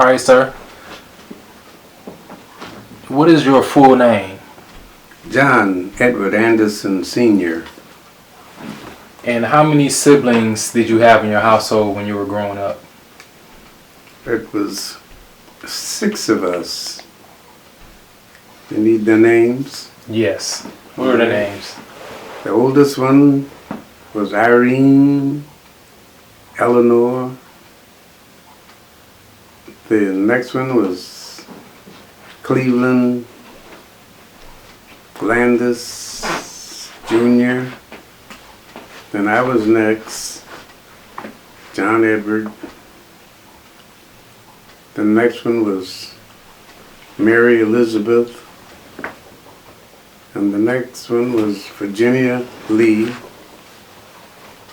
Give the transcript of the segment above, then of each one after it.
All right, sir. What is your full name? John Edward Anderson Sr. And how many siblings did you have in your household when you were growing up? It was 6 of us. You need their names? Yes. What were the names? The oldest one was Irene, Eleanor. The next one was Cleveland, Landis Jr. Then I was next, John Edward. The next one was Mary Elizabeth. And the next one was Virginia Lee.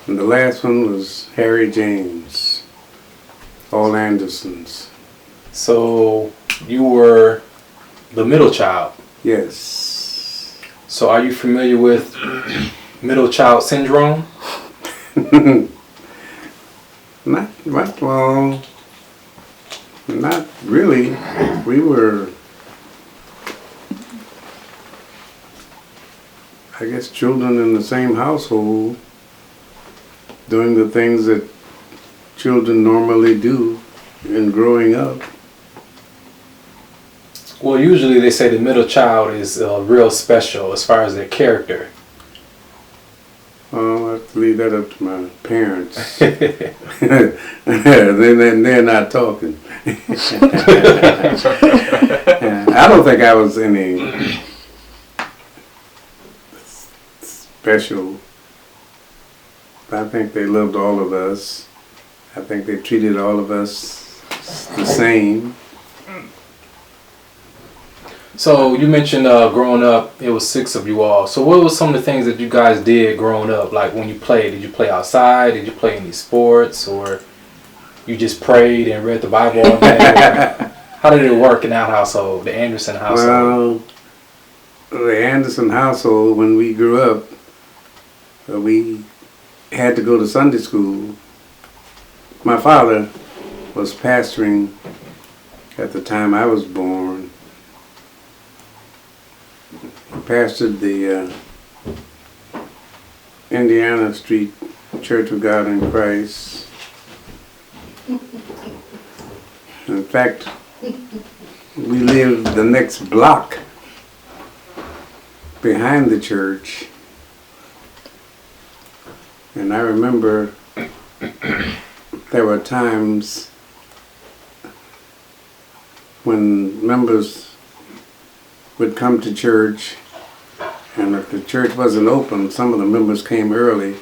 And the last one was Harry James. All Andersons. So you were the middle child. Yes. So are you familiar with middle child syndrome? Well, not really. We were, I guess, children in the same household, doing the things that children normally do in growing up. Well, usually they say the middle child is real special as far as their character. Well, I have to leave that up to my parents. They're not talking. I don't think I was any special. I think they loved all of us. I think they treated all of us the same. So you mentioned growing up, it was 6 of you all. So what was some of the things that you guys did growing up? Like when you played, did you play outside? Did you play any sports? Or you just prayed and read the Bible all day? How did it work in that household, the Anderson household? Well, the Anderson household, when we grew up, we had to go to Sunday school. My father was pastoring at the time I was born. He pastored the Indiana Street Church of God in Christ. In fact, we lived the next block behind the church. And I remember there were times when members would come to church, and if the church wasn't open, some of the members came early,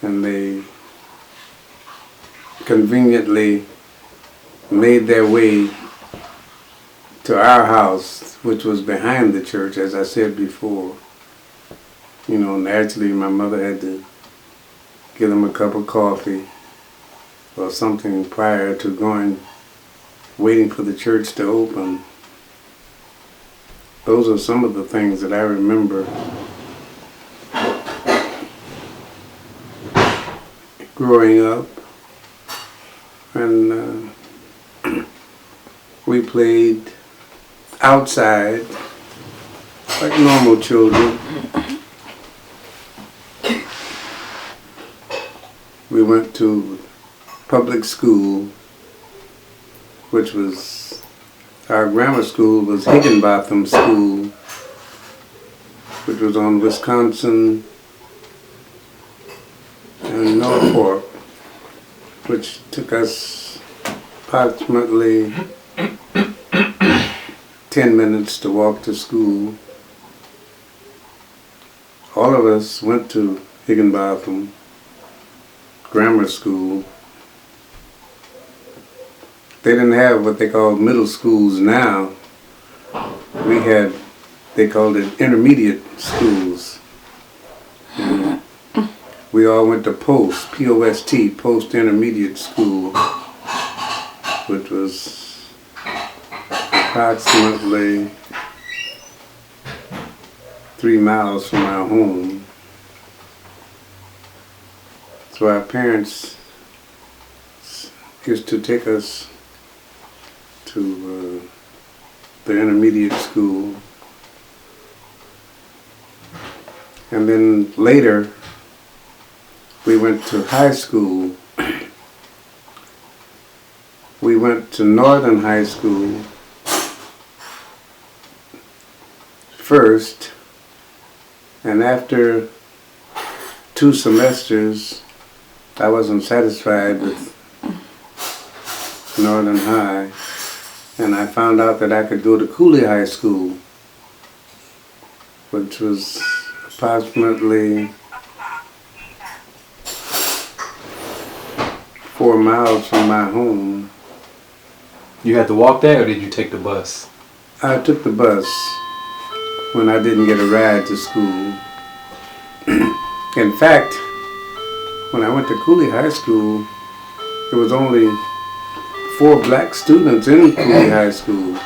and they conveniently made their way to our house, which was behind the church, as I said before. You know, naturally my mother had to give them a cup of coffee or something prior to going, waiting for the church to open. Those are some of the things that I remember growing up. And we played outside like normal children. We went to public school, which was, our grammar school was Higginbotham School, which was on Wisconsin and Norfolk, which took us approximately 10 minutes to walk to school. All of us went to Higginbotham Grammar School. They didn't have what they called middle schools now. We had, they called it intermediate schools. And we all went to Post, P-O-S-T, Post Intermediate School, which was approximately 3 miles from our home. So our parents used to take us to the intermediate school. And then later, we went to high school. We went to Northern High School first, and after 2 semesters, I wasn't satisfied with Northern High, and I found out that I could go to Cooley High School, which was approximately 4 miles from my home. You had to walk there, or did you take the bus? I took the bus when I didn't get a ride to school. In fact, when I went to Cooley High School, there was only 4 black students in Cooley High School.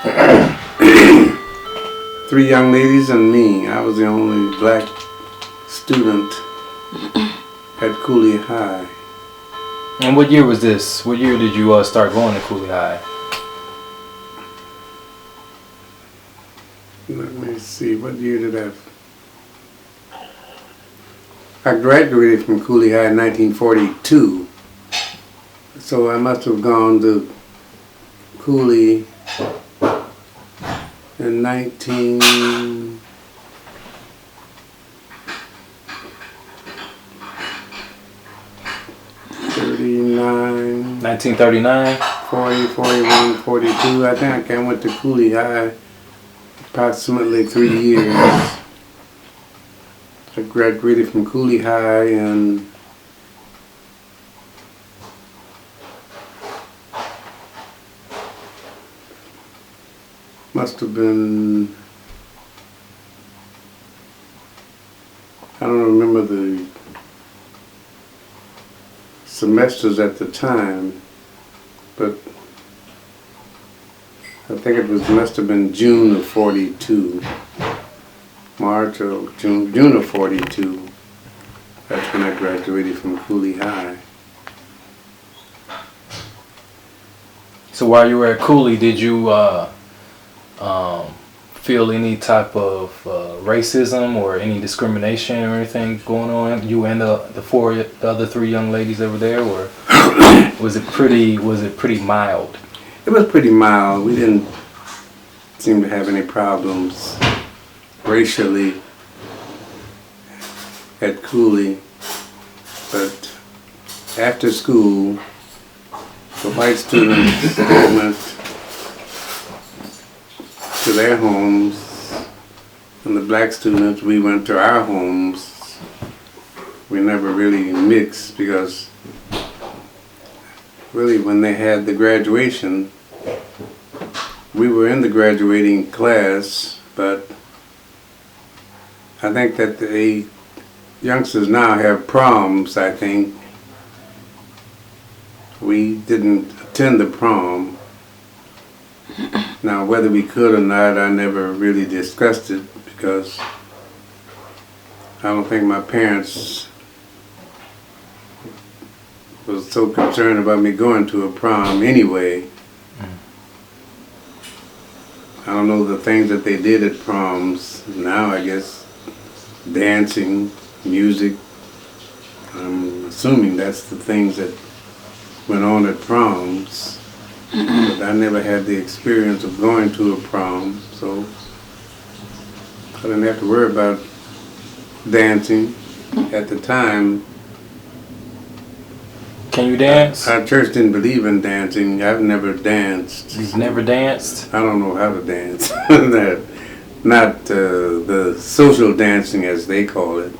3 young ladies and me. I was the only black student at Cooley High. And what year was this? What year did you start going to Cooley High? Let me see, what year did I graduated from Cooley High in 1942. So I must have gone to Cooley in 1939? 40, 41, 42. I think I went to Cooley High approximately 3 years. I graduated from Cooley High in must have been, I don't remember the semesters at the time, but I think it must have been June of 42. March or June of 42. That's when I graduated from Cooley High. So while you were at Cooley, did you feel any type of racism or any discrimination or anything going on? You and the other 3 young ladies that were there, or was it pretty mild? It was pretty mild. We didn't seem to have any problems racially at Cooley, but after school, the white students went to their homes, and the black students, we went to our homes. We never really mixed because really when they had the graduation, we were in the graduating class, but I think that the youngsters now have proms, I think. We didn't attend the prom. Now, whether we could or not, I never really discussed it because I don't think my parents was so concerned about me going to a prom anyway. I don't know the things that they did at proms. Now, I guess, dancing, music. I'm assuming that's the things that went on at proms. But I never had the experience of going to a prom, so I didn't have to worry about dancing. At the time, Can you dance? our church didn't believe in dancing. I've never danced. You've never danced? I don't know how to dance. Not the social dancing as they call it.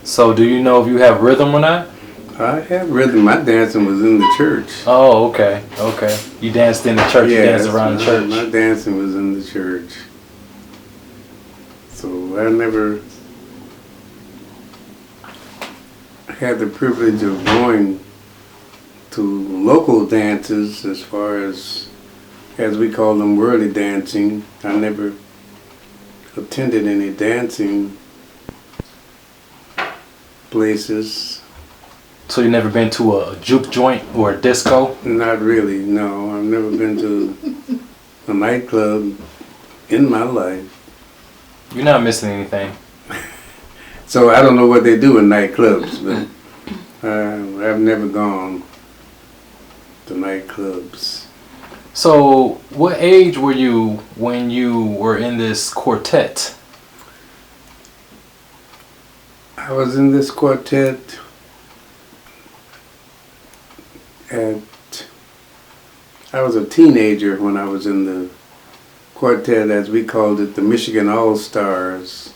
So do you know if you have rhythm or not? I have rhythm. My dancing was in the church. Oh, okay. You danced in the church, you danced around the church. My dancing was in the church. So I never had the privilege of going to local dances as far as we call them, worldly dancing. I never attended any dancing places. So you never been to a juke joint or a disco? Not really, no. I've never been to a nightclub in my life. You're not missing anything. So I don't know what they do in nightclubs, but I've never gone to nightclubs. So what age were you when you were in this quartet? I was in this quartet I was a teenager when I was in the quartet, as we called it, the Michigan All-Stars.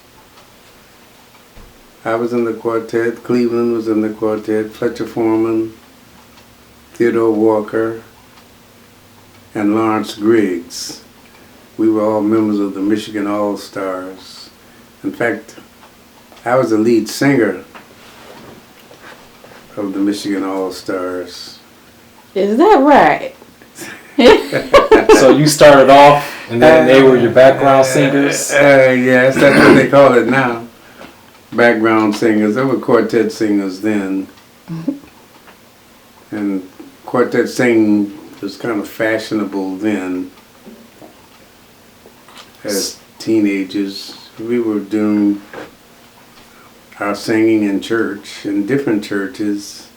I was in the quartet, Cleveland was in the quartet, Fletcher Foreman, Theodore Walker, and Lawrence Griggs. We were all members of the Michigan All-Stars. In fact, I was the lead singer of the Michigan All-Stars. Is that right? So you started off and then they were your background singers? Yes, that's what they call it now. Background singers. They were quartet singers then. And quartet singing was kind of fashionable then. As teenagers, we were doing our singing in church, in different churches.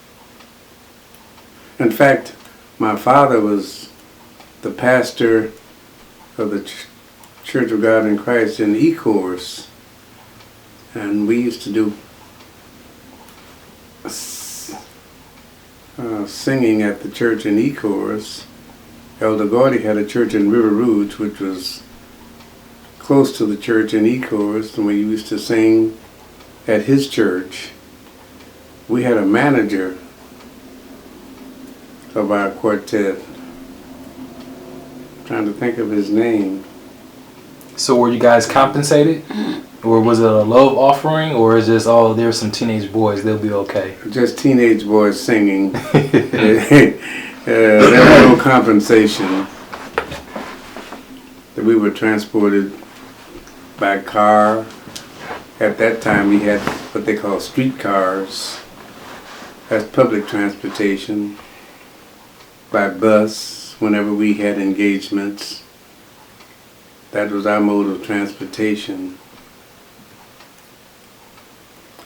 In fact, my father was the pastor of the Church of God in Christ in E-Course. And we used to do singing at the church in E-Course. Elder Gordy had a church in River Rouge, which was close to the church in E-Course, and we used to sing at his church. We had a manager of our quartet. I'm trying to think of his name. So were you guys compensated? Or was it a love offering? Or is just, oh, there's some teenage boys, they'll be okay? Just teenage boys singing. There was no compensation. We were transported by car. At that time we had what they call streetcars. That's public transportation. By bus, whenever we had engagements. That was our mode of transportation.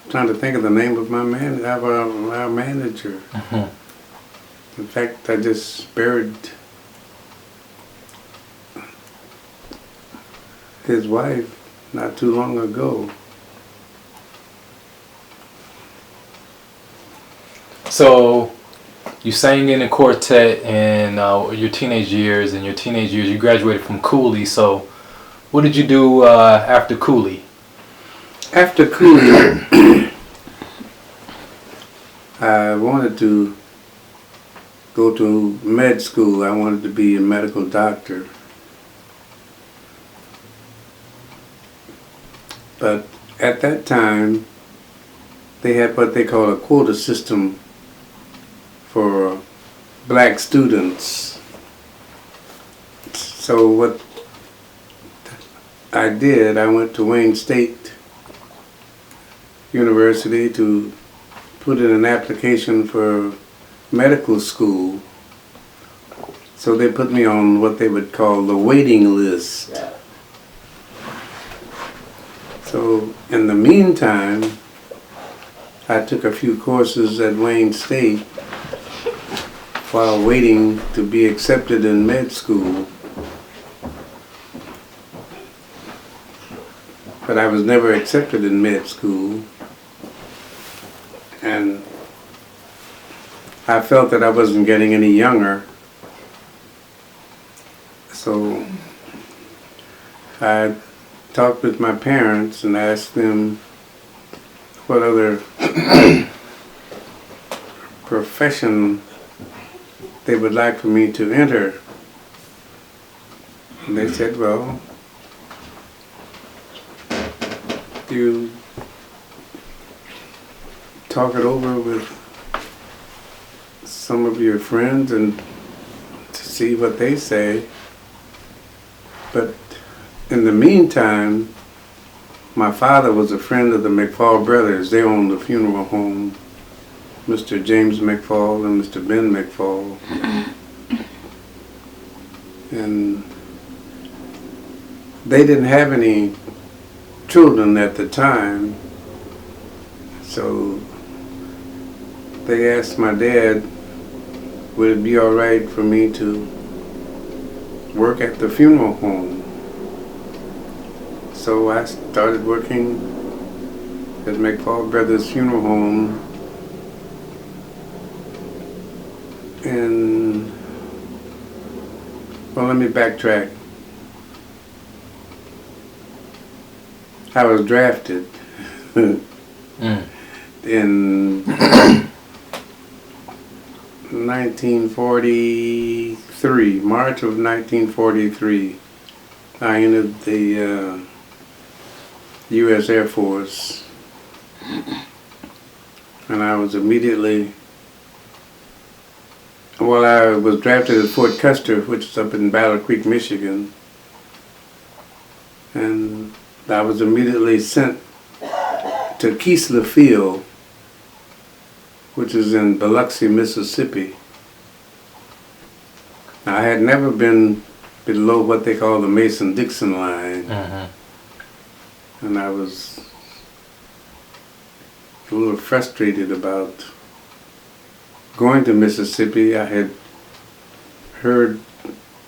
I'm trying to think of the name of my man, our manager. Mm-hmm. In fact, I just buried his wife not too long ago. So you sang in a quartet in your teenage years. In your teenage years, you graduated from Cooley. So what did you do after Cooley? After Cooley, I wanted to go to med school. I wanted to be a medical doctor. But at that time, they had what they call a quota system for black students. So what I did, I went to Wayne State University to put in an application for medical school. So they put me on what they would call the waiting list. So in the meantime, I took a few courses at Wayne State while waiting to be accepted in med school. But I was never accepted in med school. And I felt that I wasn't getting any younger. So I talked with my parents and asked them what other profession they would like for me to enter. And they said, well, you talk it over with some of your friends and to see what they say. But in the meantime, my father was a friend of the McFall brothers. They owned a funeral home Mr. James McFall and Mr. Ben McFall. And they didn't have any children at the time, so they asked my dad, would it be all right for me to work at the funeral home? So I started working at McFall Brothers Funeral Home, and well, let me backtrack. I was drafted in 1943, March of 1943. I entered the U.S. Air Force, and I was immediately, well, I was drafted at Fort Custer, which is up in Battle Creek, Michigan, and I was immediately sent to Keesler Field, which is in Biloxi, Mississippi. Now, I had never been below what they call the Mason-Dixon line, and I was a little frustrated about going to Mississippi. I had heard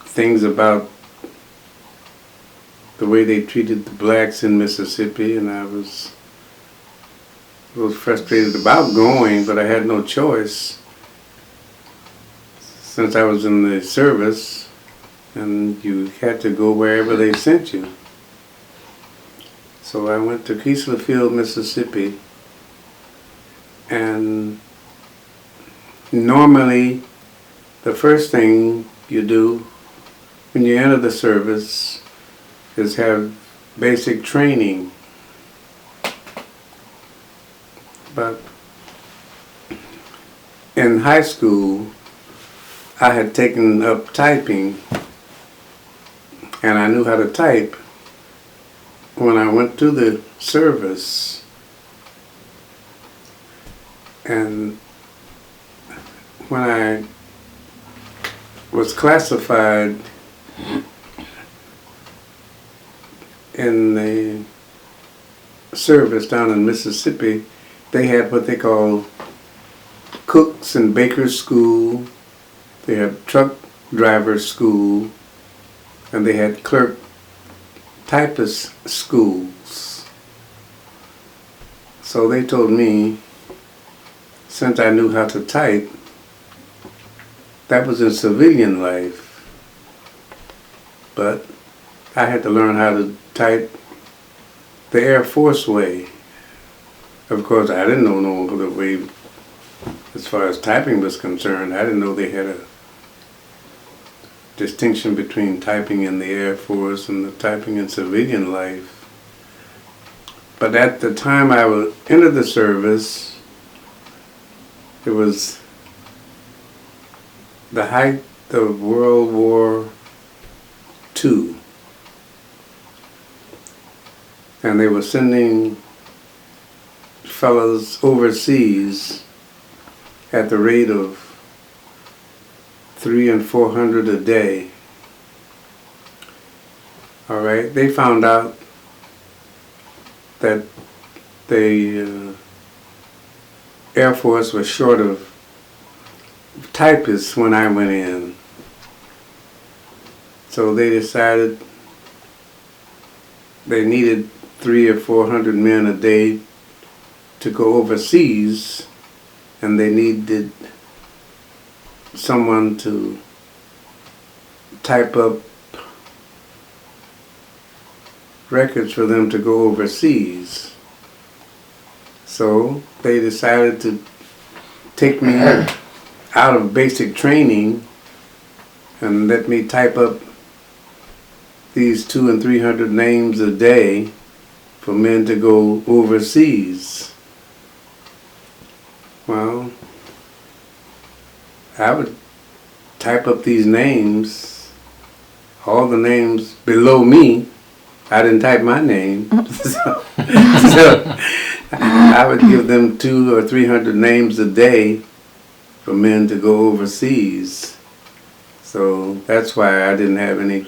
things about the way they treated the blacks in Mississippi, and I was a little frustrated about going, but I had no choice since I was in the service, and you had to go wherever they sent you. So I went to Keesler Field, Mississippi, and normally the first thing you do when you enter the service is have basic training. But in high school, I had taken up typing, and I knew how to type. When I went to the service, and when I was classified in the service down in Mississippi, they had what they call cooks and bakers school, they had truck driver school, and they had clerk typist schools. So they told me, since I knew how to type, that was in civilian life, but I had to learn how to type the Air Force way. Of course, I didn't know no other way as far as typing was concerned. I didn't know they had a distinction between typing in the Air Force and the typing in civilian life. But at the time I would enter the service, it was the height of World War II. And they were sending fellows overseas at the rate of 300 and 400 a day. All right, they found out that the Air Force was short of typists when I went in. So they decided they needed 300 or 400 men a day to go overseas, and they needed someone to type up records for them to go overseas. So they decided to take me out of basic training and let me type up these 200 and 300 names a day for men to go overseas. Well, I would type up these names, all the names below me. I didn't type my name. so I would give them 200 or 300 names a day for men to go overseas. So that's why I didn't have any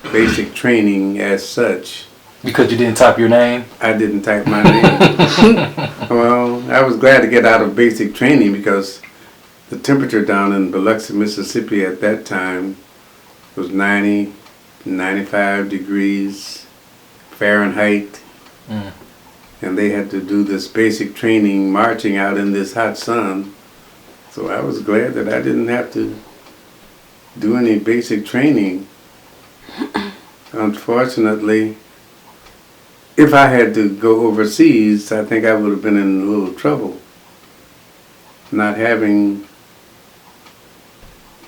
basic training as such. Because you didn't type your name? I didn't type my name. Well, I was glad to get out of basic training because the temperature down in Biloxi, Mississippi at that time was 90, 95 degrees Fahrenheit. Mm. And they had to do this basic training marching out in this hot sun. So I was glad that I didn't have to do any basic training. Unfortunately, if I had to go overseas, I think I would have been in a little trouble. Not having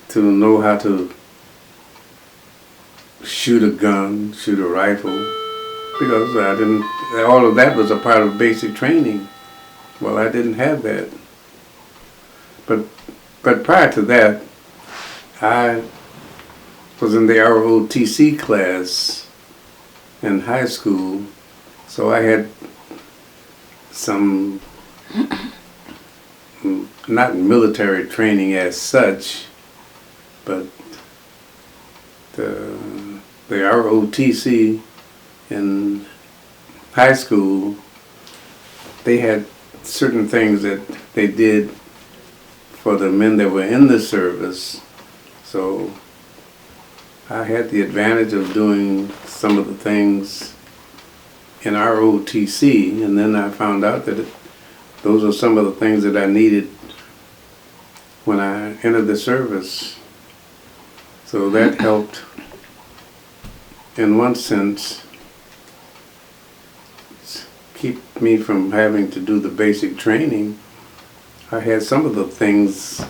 to know how to shoot a gun, shoot a rifle, because I didn't, all of that was a part of basic training. Well, I didn't have that. But prior to that, I was in the ROTC class in high school, so I had some, not military training as such, but the ROTC in high school, they had certain things that they did for the men that were in the service. So I had the advantage of doing some of the things in ROTC, and then I found out that those are some of the things that I needed when I entered the service. So that helped, in one sense, keep me from having to do the basic training. I had some of the things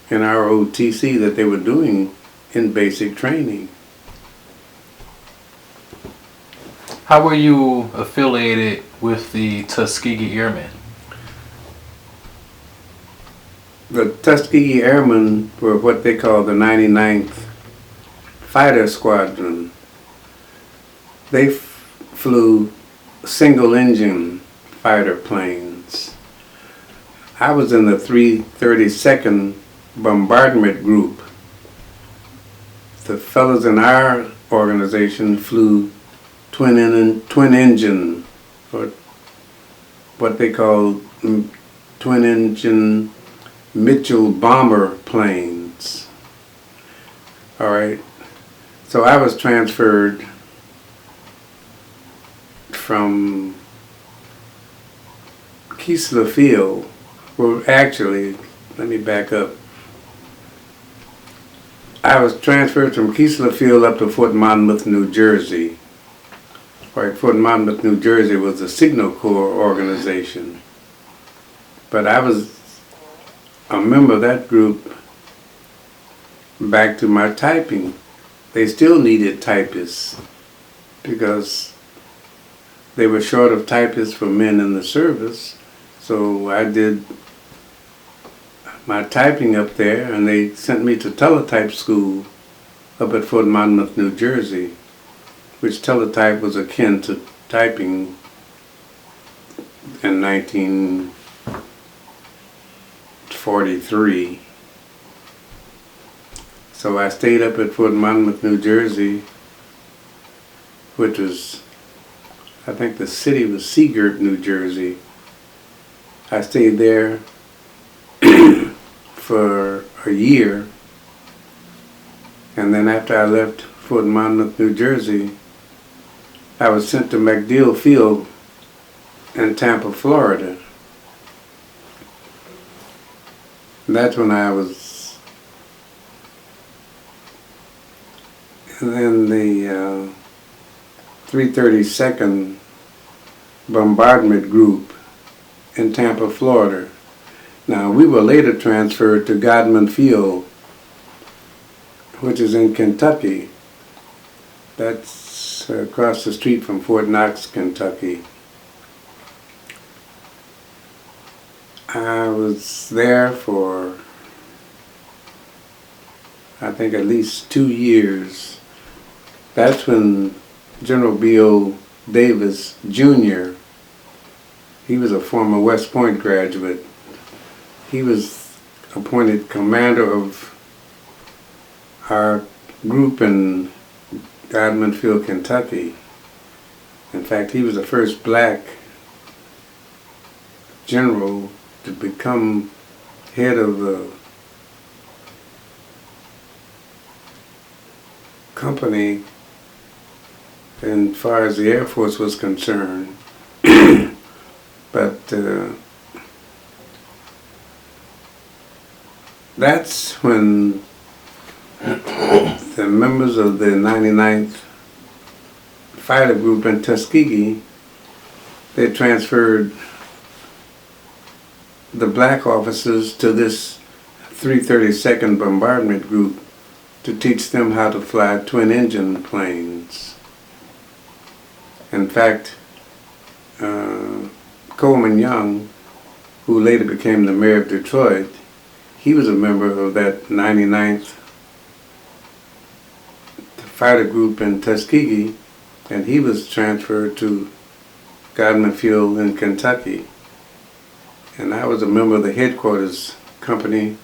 in ROTC that they were doing in basic training. How were you affiliated with the Tuskegee Airmen? The Tuskegee Airmen were what they call the 99th Fighter Squadron. They flew single-engine fighter planes. I was in the 332nd Bombardment Group. The fellows in our organization flew twin-engine, or what they call twin-engine Mitchell bomber planes. All right. So I was transferred from Keesler Field. Well, actually, let me back up. I was transferred from Keesler Field up to Fort Monmouth, New Jersey. Right, Fort Monmouth, New Jersey was a Signal Corps organization. But I was a member of that group back to my typing. They still needed typists because they were short of typists for men in the service. So I did my typing up there, and they sent me to teletype school up at Fort Monmouth, New Jersey, which teletype was akin to typing in 1943. So I stayed up at Fort Monmouth, New Jersey, which was, I think the city was Seagirt, New Jersey. I stayed there for a year, and then after I left Fort Monmouth, New Jersey, I was sent to MacDill Field in Tampa, Florida. And that's when I was in the 332nd Bombardment Group in Tampa, Florida. Now, we were later transferred to Godman Field, which is in Kentucky. That's across the street from Fort Knox, Kentucky. I was there for, I think, at least 2 years. That's when General B.O. Davis, Jr., He was a former West Point graduate. He was appointed commander of our group in Godmanfield, Kentucky. In fact, he was the first black general to become head of the company as far as the Air Force was concerned. But that's when the members of the 99th Fighter Group in Tuskegee, they transferred the black officers to this 332nd Bombardment Group to teach them how to fly twin-engine planes. In fact, Coleman Young, who later became the mayor of Detroit, he was a member of that 99th Fighter Group in Tuskegee, and he was transferred to Godmanfield in Kentucky. And I was a member of the headquarters company.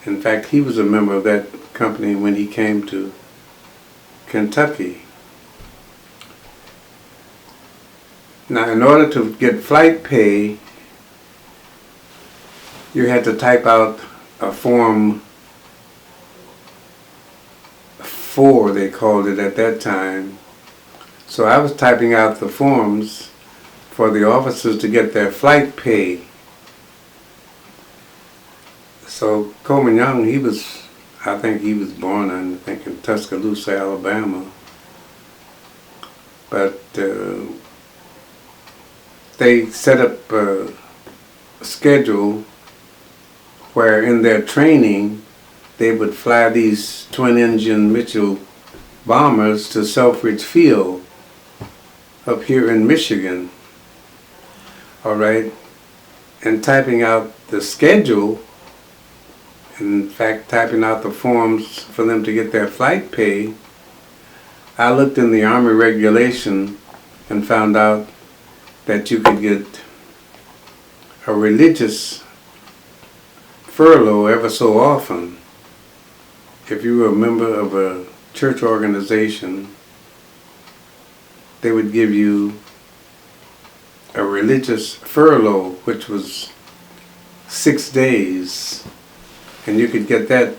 In fact, he was a member of that company when he came to Kentucky. Now, in order to get flight pay, you had to type out a Form 4, they called it at that time. So I was typing out the forms for the officers to get their flight pay. So Coleman Young, I think he was born in Tuscaloosa, Alabama. But they set up a schedule where in their training they would fly these twin-engine Mitchell bombers to Selfridge Field up here in Michigan. All right, and typing out the schedule, in fact typing out the forms for them to get their flight pay, I looked in the Army regulation and found out that you could get a religious furlough ever so often. If you were a member of a church organization, they would give you a religious furlough, which was 6 days. And you could get that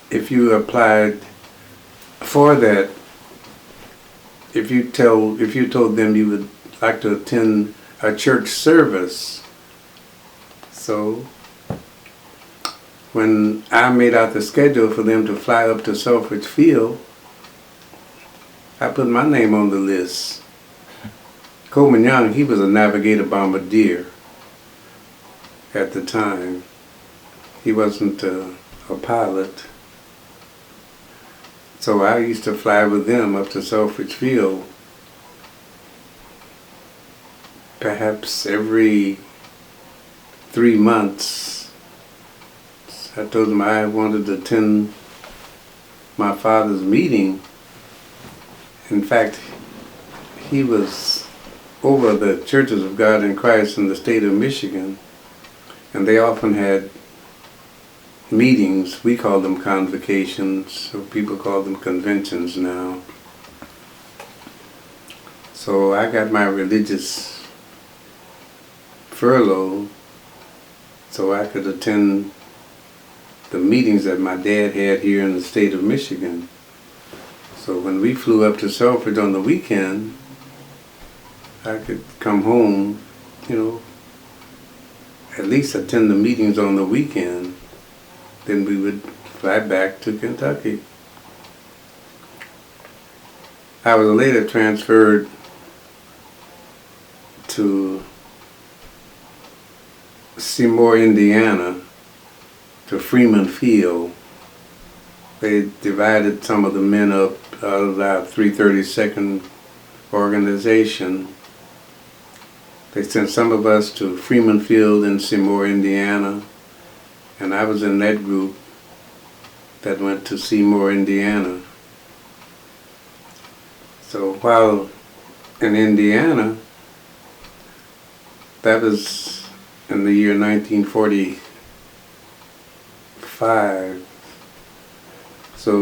if you applied for that. If you told them you would like to attend a church service. So when I made out the schedule for them to fly up to Selfridge Field, I put my name on the list. Coleman Young, he was a navigator bombardier at the time. He wasn't a pilot. So I used to fly with them up to Selfridge Field perhaps every 3 months. I told them I wanted to attend my father's meeting. In fact, he was over the Churches of God in Christ in the state of Michigan, and they often had meetings. We call them convocations, or people call them conventions now. So I got my religious furlough so I could attend the meetings that my dad had here in the state of Michigan. So when we flew up to Selfridge on the weekend, I could come home, at least attend the meetings on the weekend. Then we would fly back to Kentucky. I was later transferred to Seymour, Indiana, to Freeman Field. They divided some of the men up out of our 332nd organization. They sent some of us to Freeman Field in Seymour, Indiana, and I was in that group that went to Seymour, Indiana. So while in Indiana, that was in the year 1945.